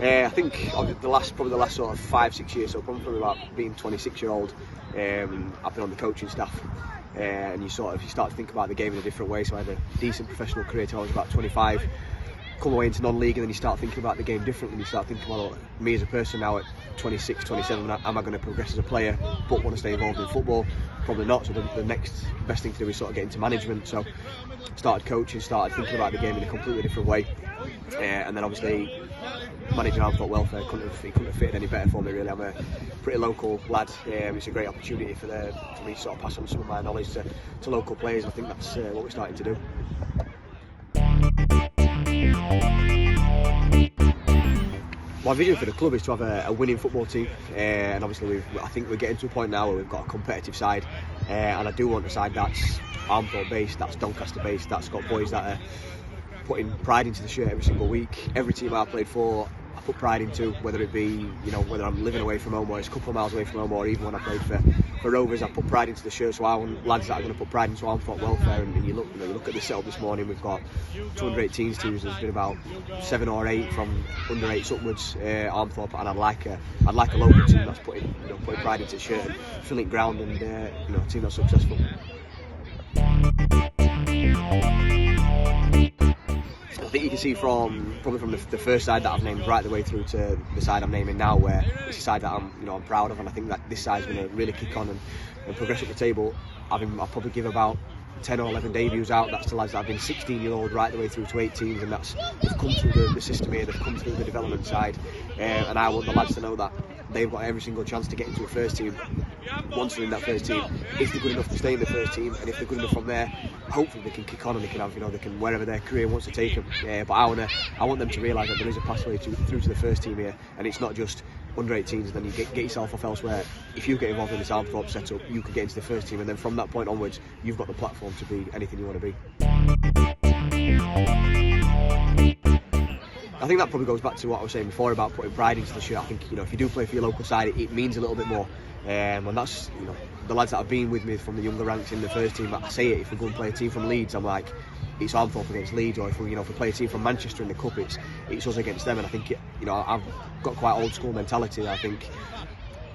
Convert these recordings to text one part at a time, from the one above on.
I think probably the last sort of 5-6 years, so probably from about being 26-year-old, I've been on the coaching staff, and you start to think about the game in a different way. So I had a decent professional career till I was about 25. Come away into non-league, and then you start thinking about the game differently. You start thinking, well, me as a person now at 26, 27, am I going to progress as a player but want to stay involved in football? Probably not. So the next best thing to do is sort of get into management. So started coaching, started thinking about the game in a completely different way, and then obviously managing Armthorpe welfare couldn't have fitted any better for me, really. I'm a pretty local lad. It's a great opportunity for me to sort of pass on some of my knowledge to local players. I think that's what we're starting to do. My vision for the club is to have a winning football team, and obviously I think we're getting to a point now where we've got a competitive side, and I do want a side that's Armthorpe based, that's Doncaster based, that's got boys that are putting pride into the shirt every single week. Every team I played for, I put pride into, whether it be, whether I'm living away from home or it's a couple of miles away from home, or even when I played for Rovers, I put pride into the shirt. So I want lads that are going to put pride into Armthorpe welfare. And you look at the setup this morning. We've got 218 teams. There's been about 7 or 8 from under 8s upwards, Armthorpe, and I'd like a local team that's putting pride into the shirt, and filling ground, and a team that's successful. I think you can see probably from the first side that I've named right the way through to the side I'm naming now, where it's a side that I'm proud of, and I think that this side's going to really kick on and progress up the table. I'll probably give about 10 or 11 debuts out. That's to lads that have been 16-year-old right the way through to 18s, and they've come through the system here, they've come through the development side, and I want the lads to know that they've got every single chance to get into a first team. Once they're in that first team, if they're good enough to stay in the first team, and if they're good enough from there, hopefully they can kick on and they can have, they can wherever their career wants to take them. But I want them to realise that there is a pathway through to the first team here, and it's not just under 18s and then you get yourself off elsewhere. If you get involved in this Armthorpe setup, you could get into the first team, and then from that point onwards, you've got the platform to be anything you want to be. I think that probably goes back to what I was saying before about putting pride into the shirt. I think if you do play for your local side, it means a little bit more. And that's the lads that have been with me from the younger ranks in the first team. I say it, if we go and play a team from Leeds, I'm like, it's Armthorpe against Leeds, or if we play a team from Manchester in the cup, it's us against them. And I think I've got quite old school mentality. I think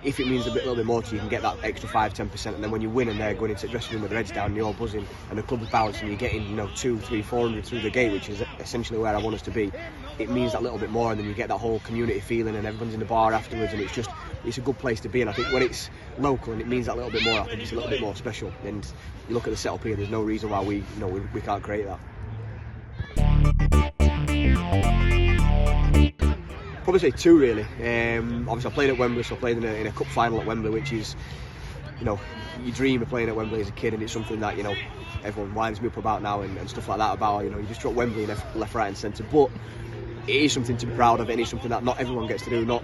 if it means a little bit more to you, can get that extra 5-10%, and then when you win and they're going into the dressing room with their heads down and you're buzzing and the club is balanced and you're getting 200, 300, 400 through the gate, which is essentially where I want us to be, it means that little bit more, and then you get that whole community feeling and everyone's in the bar afterwards, and it's a good place to be. And I think when it's local and it means that little bit more, I think it's a little bit more special. And you look at the setup here, there's no reason why we can't create that. Probably say 2 really. Obviously I played at Wembley, so I played in a cup final at Wembley, which is, you dream of playing at Wembley as a kid, and it's something that everyone winds me up about now and stuff like that about you just drop Wembley left, right and centre. But it is something to be proud of, and it's something that not everyone gets to do. Not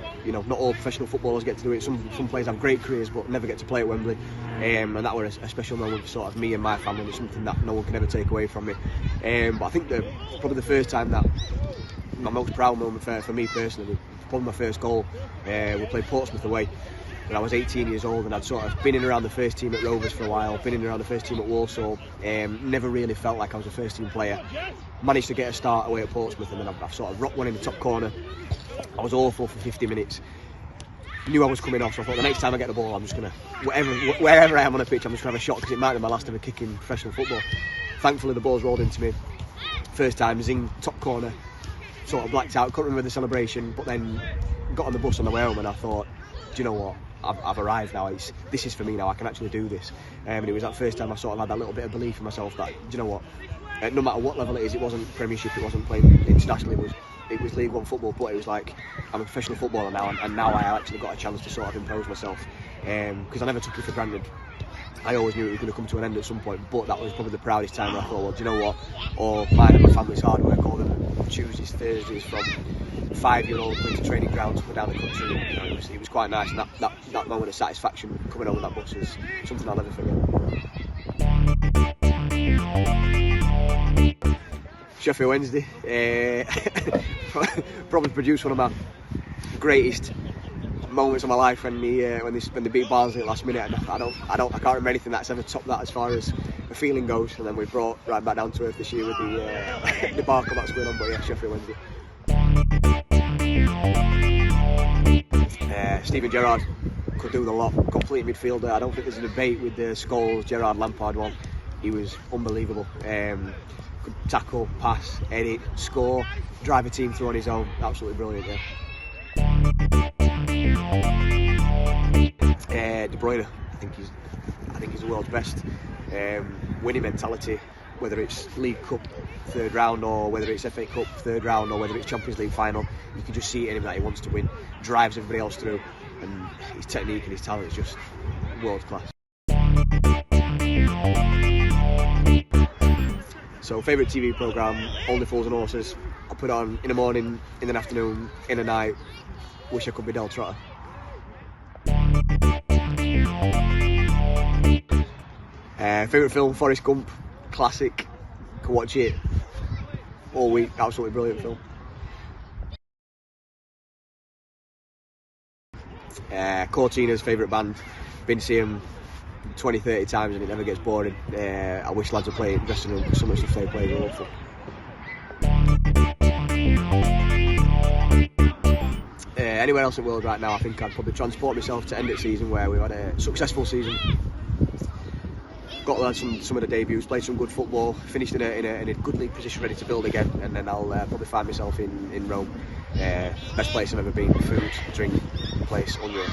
all professional footballers get to do it. Some players have great careers but never get to play at Wembley, and that was a special moment for sort of me and my family. It's something that no one can ever take away from me. But I think probably the first time that my most proud moment for me personally was probably my first goal. We played Portsmouth away, and I was 18 years old, and I'd sort of been in around the first team at Rovers for a while, been in around the first team at Walsall, never really felt like I was a first team player. Managed to get a start away at Portsmouth, and then I've sort of rocked one in the top corner. I was awful for 50 minutes. Knew I was coming off, so I thought the next time I get the ball, I'm just going to, wherever I am on a pitch, I'm just going to have a shot, because it might be my last ever kick in professional football. Thankfully the ball's rolled into me. First time, zing, top corner. Sort of blacked out, couldn't remember the celebration, but then got on the bus on the way home and I thought, do you know what, I've arrived now, this is for me now, I can actually do this. And it was that first time I sort of had that little bit of belief in myself that, do you know what, no matter what level it is, it wasn't Premiership, it wasn't playing internationally, it was League One football, but it was like, I'm a professional footballer now, and now I actually got a chance to sort of impose myself, because I never took it for granted. I always knew it was going to come to an end at some point, but that was probably the proudest time where I thought, well, do you know what, all mine and my family's hard work, all the Tuesdays, Thursdays from 5-year-old going to training grounds up and down the country, it was quite nice, and that moment of satisfaction coming home on that bus is something I'll never forget. Sheffield Wednesday, probably produced one of my greatest moments of my life when they beat Barnsley at last minute. I can't remember anything that's ever topped that as far as the feeling goes. And then we brought right back down to earth this year with the debacle that's going on. But yeah, Sheffield Wednesday. Steven Gerrard could do the lot. Complete midfielder. I don't think there's a debate with the Scholes, Gerrard, Lampard one. He was unbelievable. Could tackle, pass, edit, score, drive a team through on his own. Absolutely brilliant. Yeah. De Bruyne. I think he's the world's best. Winning mentality, whether it's League Cup third round or whether it's FA Cup third round or whether it's Champions League final, you can just see it in him that he wants to win, drives everybody else through, and his technique and his talent is just world class. So favourite TV programme, Only Fools and Horses. I put it on in the morning, in the afternoon, in the night. Wish I could be Del Trotter. Favourite film, Forrest Gump. Classic. Can watch it all week. Absolutely brilliant film. Cortina's favourite band. Been to see them 20, 30 times and it never gets boring. I wish lads would play it in dressing room. Some of the stuff they play is awful. Anywhere else in the world right now, I think I'd probably transport myself to end of the season where we've had a successful season. Got lads some of the debuts, played some good football, finished in a good league position, ready to build again, and then I'll probably find myself in Rome. Best place I've ever been. Food, drink, place, unreal.